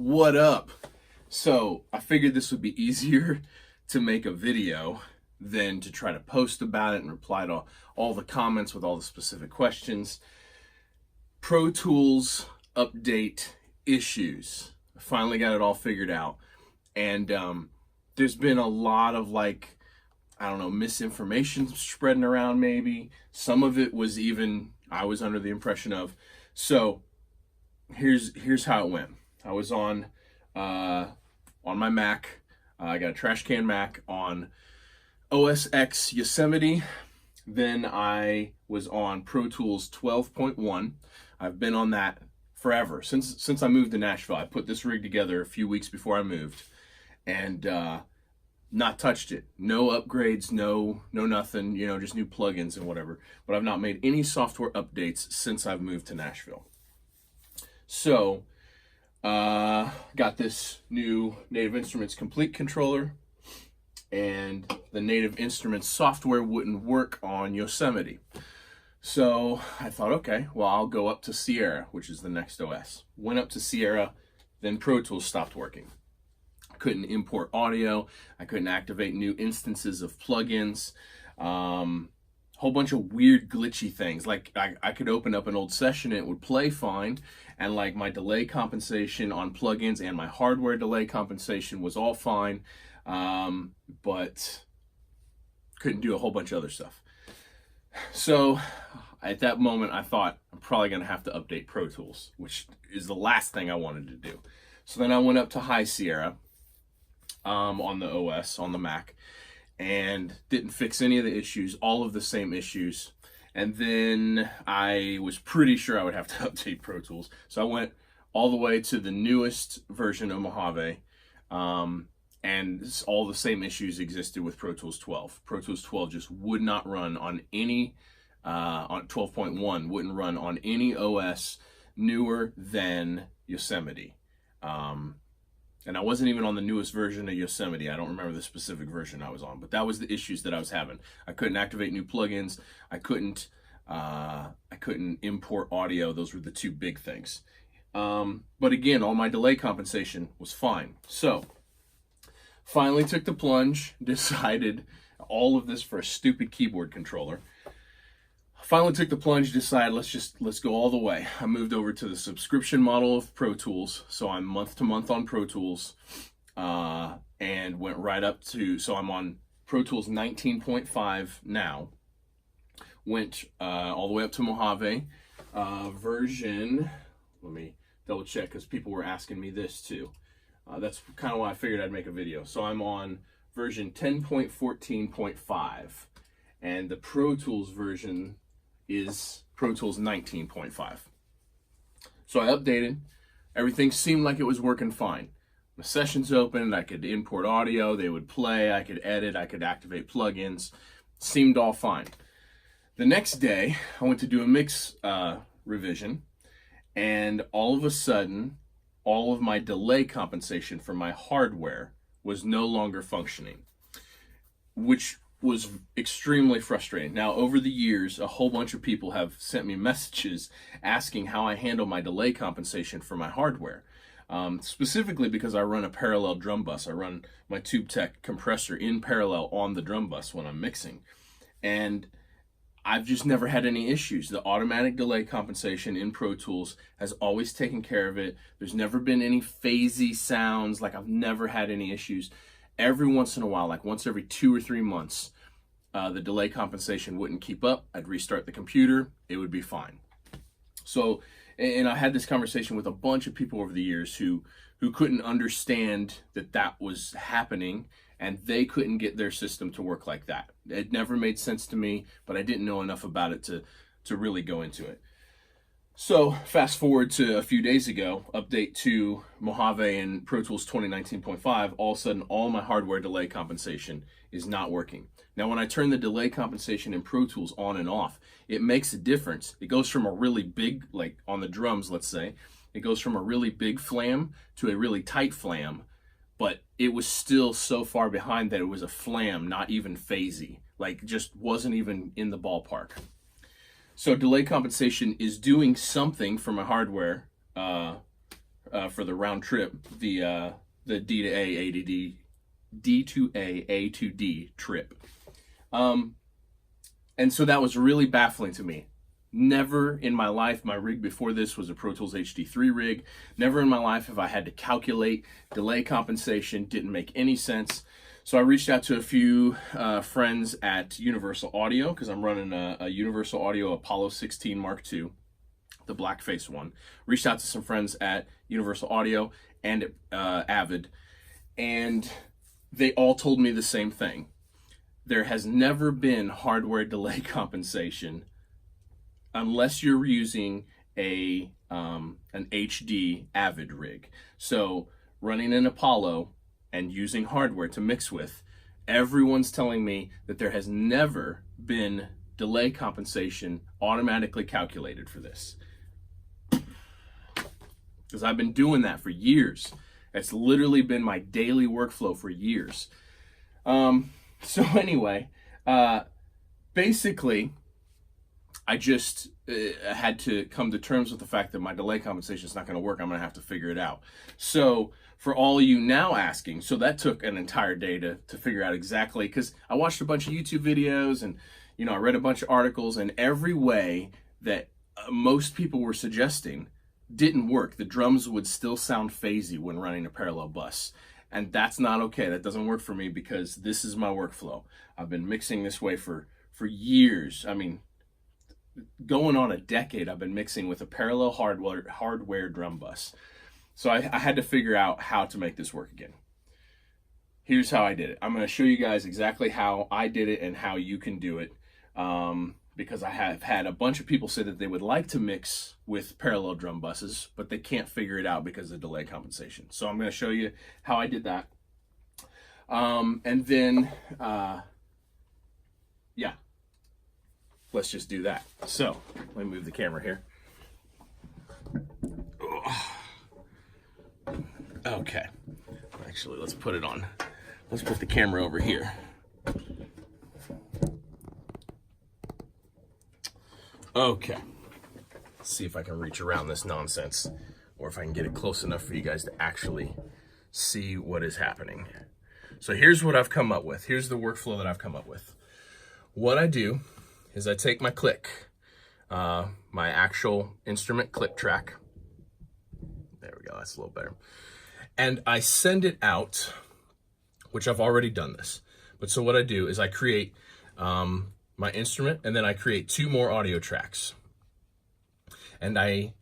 What up? So I figured this would be easier to make a video than to try to post about it and reply to all the comments with all the specific questions. Pro Tools update issues. I finally got it all figured out. And there's been a lot of misinformation spreading around maybe. Some of it was even I was under the impression of. So here's how it went. I was on my Mac. I got a trash can Mac on OS X Yosemite. Then I was on Pro Tools 12.1. I've been on that forever since I moved to Nashville. I put this rig together a few weeks before I moved, and not touched it. No upgrades, no nothing. Just new plugins and whatever. But I've not made any software updates since I've moved to Nashville. So got this new Native Instruments Complete controller, and the Native Instruments software wouldn't work on Yosemite. So I thought, okay, well, I'll go up to Sierra, which is the next OS. Went up to Sierra, then Pro Tools stopped working. I couldn't import audio. I couldn't activate new instances of plugins. Whole bunch of weird glitchy things. Like I could open up an old session and it would play fine, and like my delay compensation on plugins and my hardware delay compensation was all fine, but couldn't do a whole bunch of other stuff. So at that moment I thought I'm probably gonna have to update Pro Tools, which is the last thing I wanted to do. So then I went up to High Sierra on the OS, on the Mac, and didn't fix any of the issues, all of the same issues. And then I was pretty sure I would have to update Pro Tools. So I went all the way to the newest version of Mojave, and all the same issues existed with Pro Tools 12. Pro Tools 12 just would not run on any, on 12.1, wouldn't run on any OS newer than Yosemite. And I wasn't even on the newest version of Yosemite. I don't remember the specific version I was on, but that was the issues that I was having. I couldn't activate new plugins. I couldn't import audio. Those were the two big things. But again, all my delay compensation was fine. So finally took the plunge, decided all of this for a stupid keyboard controller. Finally took the plunge, decided let's go all the way. I moved over to the subscription model of Pro Tools, so I'm month to month on Pro Tools, and went right up to, so I'm on Pro Tools 19.5 now. Went all the way up to Mojave version. Let me double check because people were asking me this too. That's kind of why I figured I'd make a video. So I'm on version 10.14.5, and the Pro Tools version is Pro Tools 19.5. So I updated. Everything seemed like it was working fine. The sessions opened, I could import audio, they would play, I could edit, I could activate plugins. Seemed all fine. The next day, I went to do a mix revision, and all of a sudden, all of my delay compensation for my hardware was no longer functioning, which was extremely frustrating. Now, over the years, a whole bunch of people have sent me messages asking how I handle my delay compensation for my hardware. Specifically because I run a parallel drum bus. I run my TubeTech compressor in parallel on the drum bus when I'm mixing. And I've just never had any issues. The automatic delay compensation in Pro Tools has always taken care of it. There's never been any phasey sounds. Like, I've never had any issues. Every once in a while, like once every 2 or 3 months, the delay compensation wouldn't keep up. I'd restart the computer, it would be fine. So, and I had this conversation with a bunch of people over the years who couldn't understand that was happening, and they couldn't get their system to work like that. It never made sense to me, but I didn't know enough about it to really go into it. So fast forward to a few days ago, update to Mojave and Pro Tools 2019.5, all of a sudden all my hardware delay compensation is not working. Now when I turn the delay compensation in Pro Tools on and off, it makes a difference. It goes from a really big, like on the drums, let's say, it goes from a really big flam to a really tight flam, but it was still so far behind that it was a flam, not even phasey, like just wasn't even in the ballpark. So delay compensation is doing something for my hardware for the round trip, the D to A to D, D to A to D trip. And so that was really baffling to me. Never in my life, my rig before this was a Pro Tools HD3 rig. Never in my life have I had to calculate delay compensation. Didn't make any sense. So I reached out to a few friends at Universal Audio, because I'm running a Universal Audio Apollo 16 Mark II, the blackface one. Reached out to some friends at Universal Audio and at Avid, and they all told me the same thing. There has never been hardware delay compensation unless you're using an HD Avid rig. So running an Apollo and using hardware to mix with, everyone's telling me that there has never been delay compensation automatically calculated for this. Because I've been doing that for years. It's literally been my daily workflow for years. So anyway, basically, I just had to come to terms with the fact that my delay compensation is not going to work. I'm going to have to figure it out. So for all of you now asking, so that took an entire day to figure out exactly, because I watched a bunch of YouTube videos and, you know, I read a bunch of articles, and every way that most people were suggesting didn't work. The drums would still sound phasey when running a parallel bus. And that's not okay. That doesn't work for me, because this is my workflow. I've been mixing this way for years. I mean, going on a decade, I've been mixing with a parallel hardware drum bus. So I had to figure out how to make this work again. Here's how I did it. I'm going to show you guys exactly how I did it and how you can do it. Because I have had a bunch of people say that they would like to mix with parallel drum buses, but they can't figure it out because of delay compensation. So I'm going to show you how I did that. And then, yeah, let's just do that. So let me move the camera here. Okay. Actually, let's put it on. Let's put the camera over here. Okay. Let's see if I can reach around this nonsense, or if I can get it close enough for you guys to actually see what is happening. So here's what I've come up with. Here's the workflow that I've come up with. What I do is I take my click, my actual instrument click track. There we go, that's a little better. And I send it out, which I've already done this. But so what I do is I create my instrument, and then I create 2 more audio tracks. And I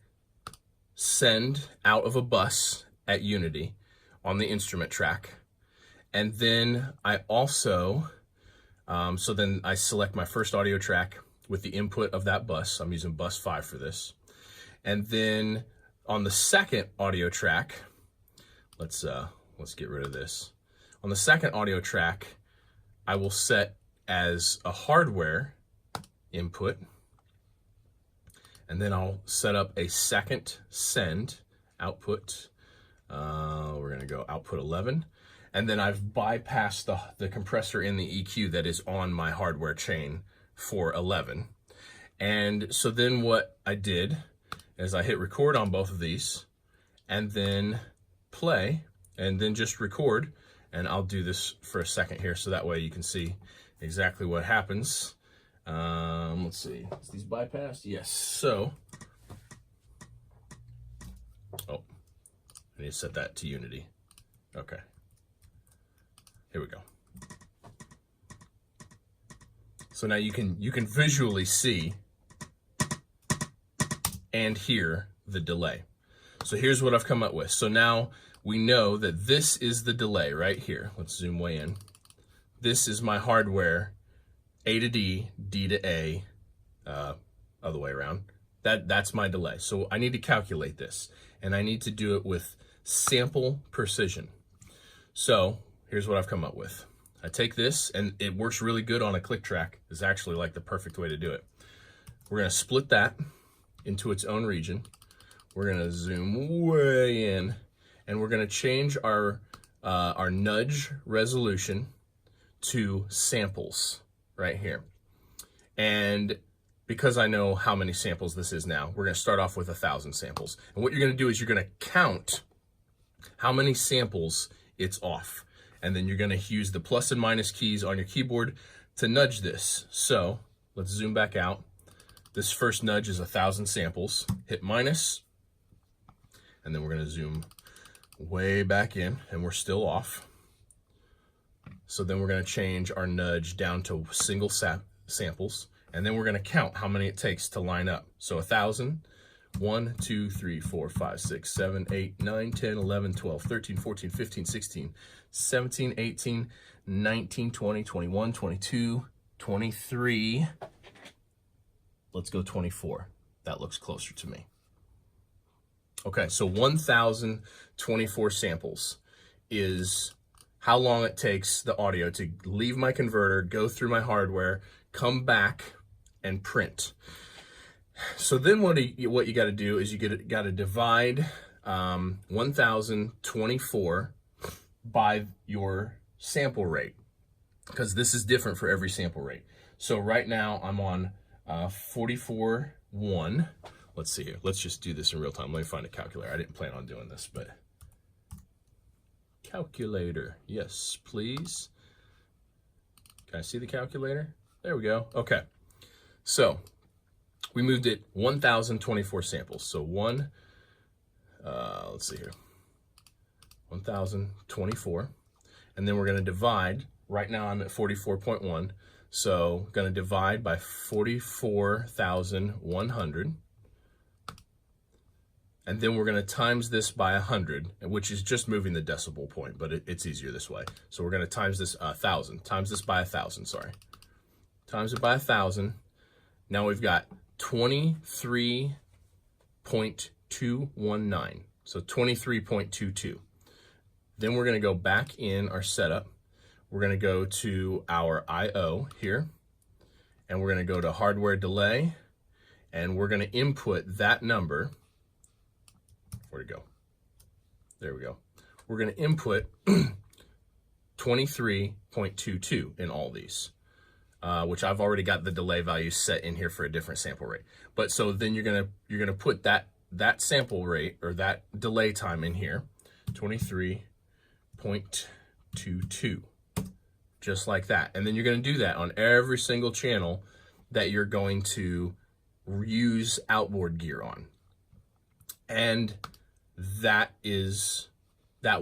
send out of a bus at Unity on the instrument track. And then I also, so then I select my first audio track with the input of that bus. I'm using bus 5 for this. And then on the second audio track, let's get rid of this. On the second audio track, I will set as a hardware input, and then I'll set up a second send output. We're gonna go output 11, and then I've bypassed the compressor in the EQ that is on my hardware chain for 11. And so then what I did is I hit record on both of these, and then play, and then just record. And I'll do this for a second here, so that way you can see exactly what happens. Let's see, is these bypassed? Yes. So, oh, I need to set that to Unity. Okay, here we go. So now you can visually see and hear the delay. So here's what I've come up with. So now we know that this is the delay right here. Let's zoom way in. This is my hardware, A to D, D to A, other way around. That's my delay. So I need to calculate this, and I need to do it with sample precision. So here's what I've come up with. I take this, and it works really good on a click track. It's actually like the perfect way to do it. We're gonna split that into its own region. We're gonna zoom way in, and we're gonna change our nudge resolution to samples right here. And because I know how many samples this is now, we're gonna start off with 1,000 samples. And what you're gonna do is you're gonna count how many samples it's off. And then you're gonna use the plus and minus keys on your keyboard to nudge this. So let's zoom back out. This first nudge is 1,000 samples. Hit minus, and then we're gonna zoom way back in, and we're still off. So then we're gonna change our nudge down to single samples, and then we're gonna count how many it takes to line up. So 1,000, 1, 2, 3, 4, 5, 6, 7, 8, 9, 10, 11, 12, 13, 14, 15, 16, 17, 18, 19, 20, 21, 22, 23. Let's go 24. That looks closer to me. Okay, so 1,024 samples is how long it takes the audio to leave my converter, go through my hardware, come back, and print. So then what you got to do is you got to divide 1,024 by your sample rate, because this is different for every sample rate. So right now I'm on 44.1. Let's see here. Let's just do this in real time. Let me find a calculator. I didn't plan on doing this, but calculator. Yes, please. Can I see the calculator? There we go. Okay. So we moved it 1,024 samples. So let's see here. 1,024. And then we're going to divide. Right now I'm at 44.1. So going to divide by 44,100. And then we're going to times this by 100, which is just moving the decimal point, but it's easier this way. So we're going to times this 1,000, times this by 1,000, sorry. Times it by 1,000. Now we've got 23.219. So 23.22. Then we're going to go back in our setup. We're going to go to our I/O here, and we're going to go to hardware delay, and we're going to input that number. Where'd it go? There we go. We're going to input 23.22 in all these, which I've already got the delay value set in here for a different sample rate. But so then you're gonna put that sample rate or that delay time in here, 23.22, just like that. And then you're going to do that on every single channel that you're going to use outboard gear on. And that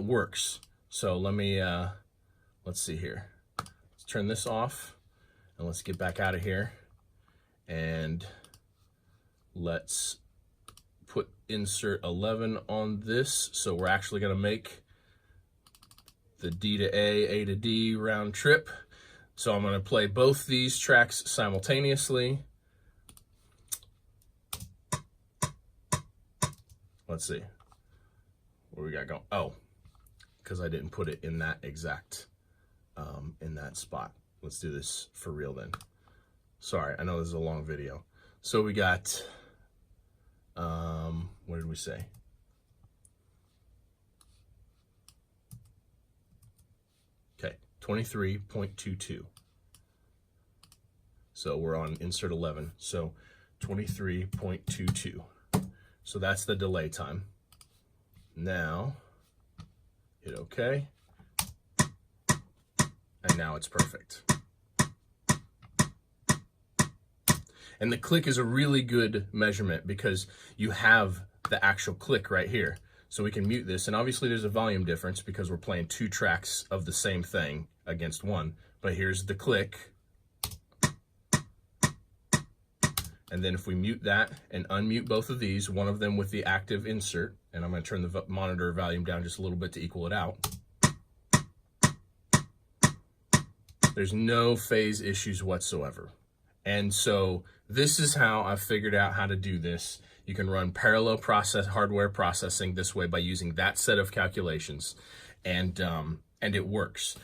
works. So let's see here. Let's turn this off and let's get back out of here, and let's put insert 11 on this. So we're actually going to make the D to A to D round trip. So I'm going to play both these tracks simultaneously. Let's see what we got going. Oh, because I didn't put it in that exact, in that spot. Let's do this for real then. Sorry, I know this is a long video. So we got, what did we say? Okay, 23.22. So we're on insert 11. So 23.22. So that's the delay time. Now, hit OK. And now it's perfect. And the click is a really good measurement because you have the actual click right here. So we can mute this. And obviously there's a volume difference because we're playing two tracks of the same thing against one. But here's the click. And then if we mute that and unmute both of these, one of them with the active insert, and I'm going to turn the monitor volume down just a little bit to equal it out. There's no phase issues whatsoever. And so this is how I've figured out how to do this. You can run parallel hardware processing this way by using that set of calculations, and it works.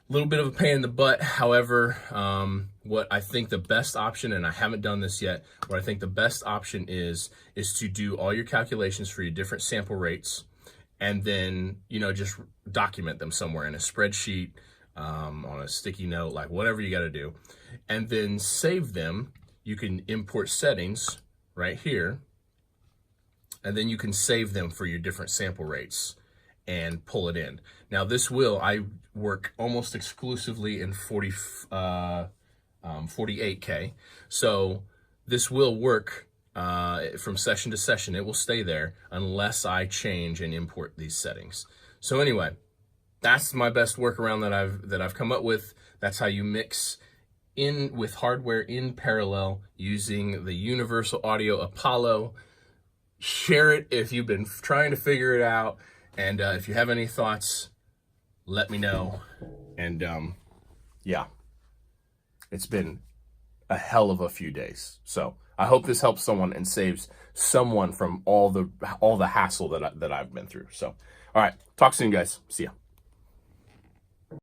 A little bit of a pain in the butt, however, what I think the best option, and I haven't done this yet, what I think the best option is to do all your calculations for your different sample rates, and then, just document them somewhere in a spreadsheet, on a sticky note, like whatever you got to do, and then save them you can import settings right here, and then you can save them for your different sample rates and pull it in. Now this I work almost exclusively in 48K. So this will work from session to session. It will stay there unless I change and import these settings. So anyway, that's my best workaround that I've come up with. That's how you mix in with hardware in parallel using the Universal Audio Apollo. Share it if you've been trying to figure it out, and if you have any thoughts, let me know. And yeah, it's been a hell of a few days. So I hope this helps someone and saves someone from all the hassle that I've been through. So all right, talk soon, guys. See ya.